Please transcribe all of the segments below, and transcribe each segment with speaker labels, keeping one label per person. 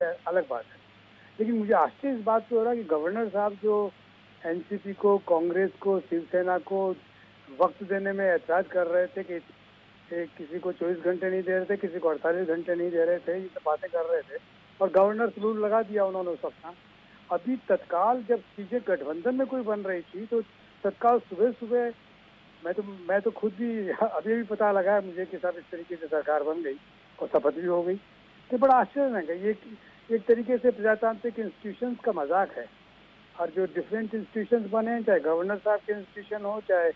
Speaker 1: अलग बात है। लेकिन मुझे आश्चर्य इस बात पे हो रहा है कि गवर्नर साहब जो एनसीपी को, कांग्रेस को, शिवसेना को वक्त देने में ऐतराज कर रहे थे कि किसी को 24 घंटे नहीं दे रहे थे, किसी को 48 घंटे नहीं दे रहे थे, ये सब बातें कर रहे थे और गवर्नर सलूट लगा दिया उन्होंने उस वक्त। अभी तत्काल जब चीजें गठबंधन में कोई बन रही थी तो तत्काल सुबह सुबह मैं तो खुद भी अभी भी पता लगा है मुझे कि साहब इस तरीके से सरकार बन गई और शपथ भी हो गई। तो बड़ा आश्चर्य है। ये एक तरीके से प्रजातांत्रिक इंस्टीट्यूशंस का मजाक है। और जो डिफरेंट इंस्टीट्यूशंस बने, चाहे गवर्नर साहब के इंस्टीट्यूशन हो, चाहे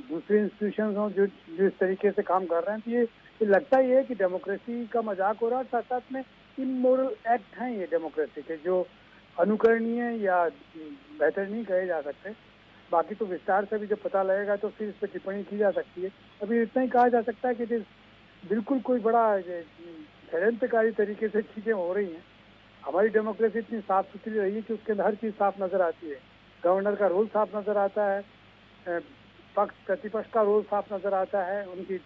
Speaker 1: दूसरे इंस्टीट्यूशंस हो, जो इस तरीके से काम कर रहे हैं, तो ये लगता ही है कि डेमोक्रेसी का मजाक हो रहा है। साथ साथ में इमोरल एक्ट हैं ये डेमोक्रेसी के, जो अनुकरणीय या बेहतर नहीं कहे जा सकते। बाकी तो विस्तार से भी जब पता लगेगा तो फिर इस पर टिप्पणी की जा सकती है। अभी इतना ही कहा जा सकता है कि बिल्कुल कोई बड़ा षड्यंत्रकारी तरीके से चीजें हो रही हैं। हमारी डेमोक्रेसी इतनी साफ सुथरी रही है कि उसके अंदर हर चीज साफ नजर आती है। गवर्नर का रोल साफ नजर आता है, पक्ष प्रतिपक्ष का रोल साफ नजर आता है, उनकी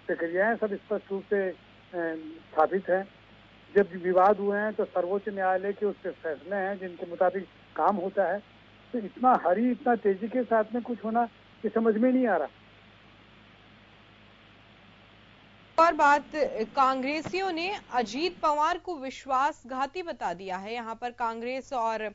Speaker 1: प्रक्रियाएं सब स्पष्ट रूप से स्थापित हैं। जब भी विवाद हुए हैं तो सर्वोच्च न्यायालय के उसके फैसले हैं जिनके मुताबिक काम होता है। तो इतना तेजी के साथ में कुछ होना ये समझ में नहीं आ रहा।
Speaker 2: और बात, कांग्रेसियों ने अजीत पवार को विश्वासघाती बता दिया है। यहां पर कांग्रेस और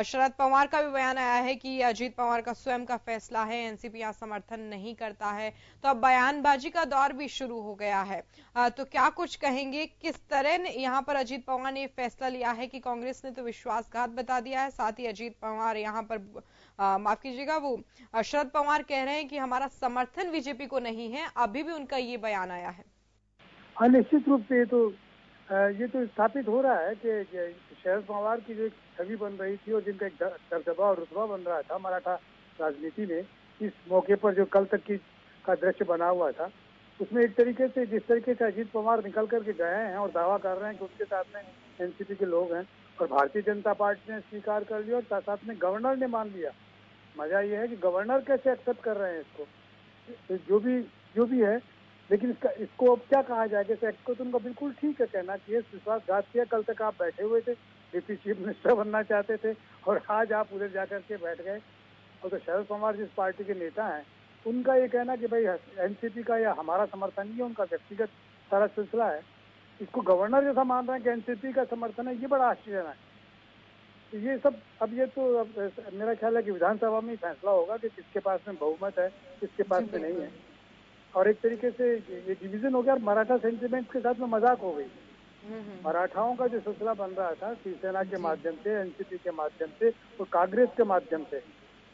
Speaker 2: शरद पवार का भी बयान आया है कि अजीत पवार का स्वयं का फैसला है, एनसीपी यहां समर्थन नहीं करता है। तो अब बयानबाजी का दौर भी शुरू हो गया है। तो क्या कुछ कहेंगे, किस तरह यहां पर अजीत पवार ने फैसला लिया है कि कांग्रेस ने तो विश्वासघात बता दिया है, साथ ही अजीत पवार यहां पर माफ कीजिएगा, वो शरद पवार कह रहे हैं कि हमारा समर्थन बीजेपी को नहीं है। अभी भी उनका ये बयान आया है।
Speaker 1: हाँ, निश्चित रूप से ये तो स्थापित हो रहा है कि शरद पवार की जो एक छवि बन रही थी और जिनका एक दबदबा और रुतबा बन रहा था मराठा राजनीति में, इस मौके पर जो कल तक का दृश्य बना हुआ था, उसमें एक तरीके से जिस तरीके से अजीत पवार निकल करके गए हैं और दावा कर रहे हैं कि उनके साथ में एनसीपी के लोग हैं और भारतीय जनता पार्टी ने स्वीकार कर लिया और साथ साथ में गवर्नर ने मान लिया। मजा ये है कि गवर्नर कैसे एक्सेप्ट कर रहे हैं इसको, जो भी है। लेकिन इसको अब क्या कहा जाए, जैसे एक्ट को तो उनका बिल्कुल ठीक है कहना चाहिए, विश्वासघात किया। कल तक आप बैठे हुए थे, डिप्टी चीफ मिनिस्टर बनना चाहते थे और आज आप उधर जाकर के बैठ गए। और तो शरद पवार जिस पार्टी के नेता हैं, उनका ये कहना कि भाई एनसीपी का या हमारा समर्थन नहीं है, उनका व्यक्तिगत सारा सिलसिला है। इसको गवर्नर जैसा मान रहे हैं कि एनसीपी का समर्थन है, ये बड़ा आश्चर्य है। तो ये सब अब मेरा ख्याल है कि विधानसभा में ही फैसला होगा कि किसके पास में बहुमत है, किसके पास में नहीं है। और एक तरीके से ये डिवीजन हो गया, मराठा सेंटिमेंट्स के साथ में मजाक हो गई। मराठाओं का जो सिलसिला बन रहा था शिवसेना के माध्यम से, एनसीपी के माध्यम से और कांग्रेस के माध्यम से,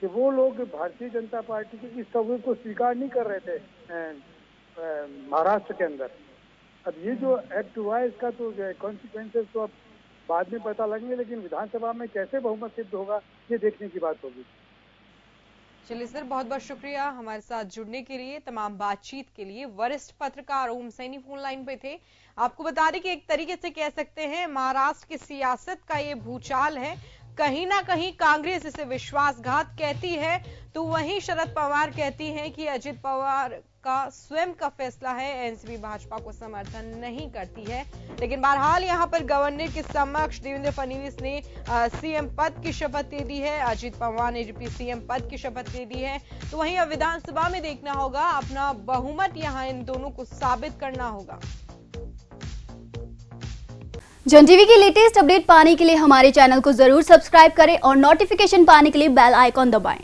Speaker 1: कि वो लोग भारतीय जनता पार्टी की इस तस्वीर को स्वीकार नहीं कर रहे थे महाराष्ट्र के अंदर। अब ये जो एक्ट हुआ है इसका तो कॉन्सिक्वेंसेस तो अब बाद में पता लगेंगे, लेकिन विधानसभा में कैसे बहुमत सिद्ध होगा ये देखने की बात होगी।
Speaker 2: चलिए सर, बहुत बहुत शुक्रिया हमारे साथ जुड़ने के लिए, तमाम बातचीत के लिए। वरिष्ठ पत्रकार ओम सैनी फोन लाइन पे थे। आपको बता दें कि एक तरीके से कह सकते हैं महाराष्ट्र की सियासत का ये भूचाल है। कहीं ना कहीं कांग्रेस इसे विश्वासघात कहती है, तो वहीं शरद पवार कहती हैं कि अजित पवार का स्वयं का फैसला है, एनसीपी भाजपा को समर्थन नहीं करती है। लेकिन बहरहाल यहां पर गवर्नर के समक्ष देवेंद्र फडणवीस ने सीएम पद की शपथ ले दी है, अजित पवार ने डिप्टी सीएम पद की शपथ ले दी है। तो वहीं अब विधानसभा में देखना होगा, अपना बहुमत यहां इन दोनों को साबित करना होगा।
Speaker 3: जन टीवी की लेटेस्ट अपडेट पाने के लिए हमारे चैनल को जरूर सब्सक्राइब करें और नोटिफिकेशन पाने के लिए बेल आइकॉन दबाएं।